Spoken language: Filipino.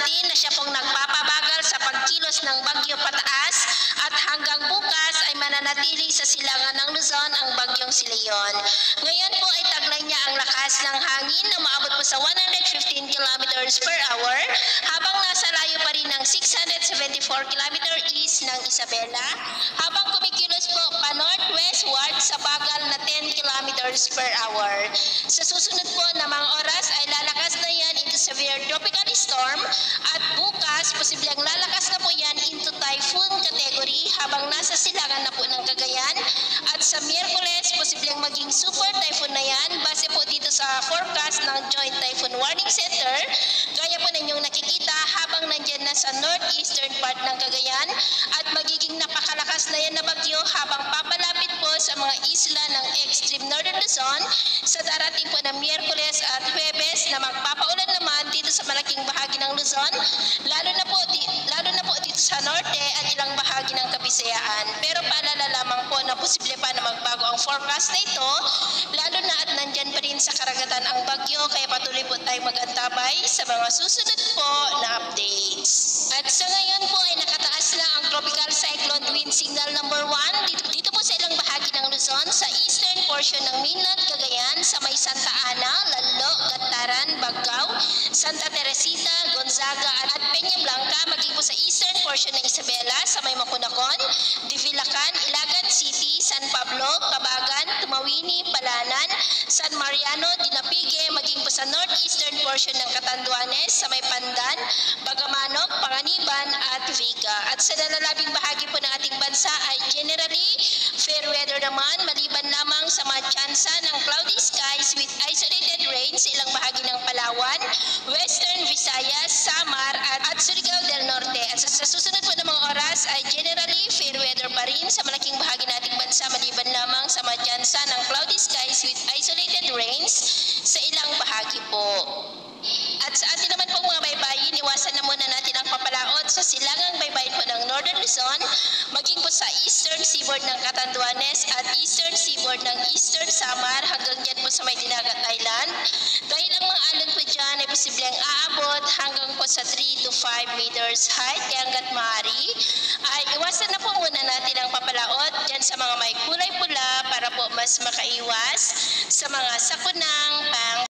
natin na siya pong nagpapabagal sa pagkilos ng bagyo pataas at hanggang bukas ay mananatili sa silangan ng Luzon ang bagyong si Leon. Ngayon po ay taglay niya ang lakas ng hangin na maabot po sa 115 kilometers per hour habang nasa layo pa rin ng 674 kilometer east ng Isabela habang kumikilos po pa northwestward sa bagal na 10 kilometers per hour. Sa susunod po na mga oras ay lalakas na yan into severe tropical storm at bukas posibleng lalakas na po yan into typhoon category habang nasa silangan na po ng Cagayan at sa Miyerkules posibleng maging super typhoon na yan base po dito sa forecast ng Joint Typhoon Warning Center gaya po ninyong nakikita habang nandyan na sa northeastern part ng Cagayan at magiging napakalakas na yan na bagyo habang papalapit po sa mga isla ng extreme northern Luzon sa darating po ng Miyerkules at Huwebes na magpapaulan naman dito sa malaking bahagi ng Luzon lalo na po dito sa norte at ilang bahagi ng Kabisayaan. Pero paalala lamang po na posible pa na magbago ang forecast na ito lalo na at nandyan pa rin sa karagatan ang bagyo kaya patuloy po tayong mag-antabay sa mga susunod po na updates. At sa ngayon po ay nakataas na ang tropical cyclone wind signal number 1 dito po sa ilang bahagi ng Luzon sa eastern portion ng mainland Cagayan sa may Santa Ana, Lalo, Gantaran, Baggao, Santa Teresita, Gonzaga at Peña Blanca maging po sa eastern portion ng Isabela sa may Mapunacon, Divilacan, Ilagan City, San Pablo, Cabagan, Tumawini, Palanan, San Mariano, Dinapigue maging po sa northeastern portion ng Catanduanes sa may Pandan, Bagamanok, Panganiban at Viga. At sa nalalabing bahagi po ng ating bansa ay generally fair weather naman maliban lamang sa mga tsansa ng cloudy skies with isolated rain sa ilang bahagi ng Palawan, Western Visayas, Samar at Surigao del Norte. At sa susunod po ng mga oras ay generally fair weather pa rin sa malaking bahagi ng ating bansa maliban lamang sa mga tsansa ng cloudy skies with isolated rains sa ilang bahagi po. At sa atin naman pong mga baybayin, iwasan na muna natin ang papalaot sa silangang baybayin po ng Northern Luzon, maging po sa eastern seaboard ng Catanduanes at eastern seaboard ng Eastern Samar hanggang dyan po sa may Dinagat Island. Dahil ang mga alon po dyan ay posibleng aabot hanggang po sa 3 to 5 meters height, kaya hanggat maaari ay iwasan na po muna natin ang papalaot dyan sa mga may kulay pula para po mas makaiwas sa mga sakunang pang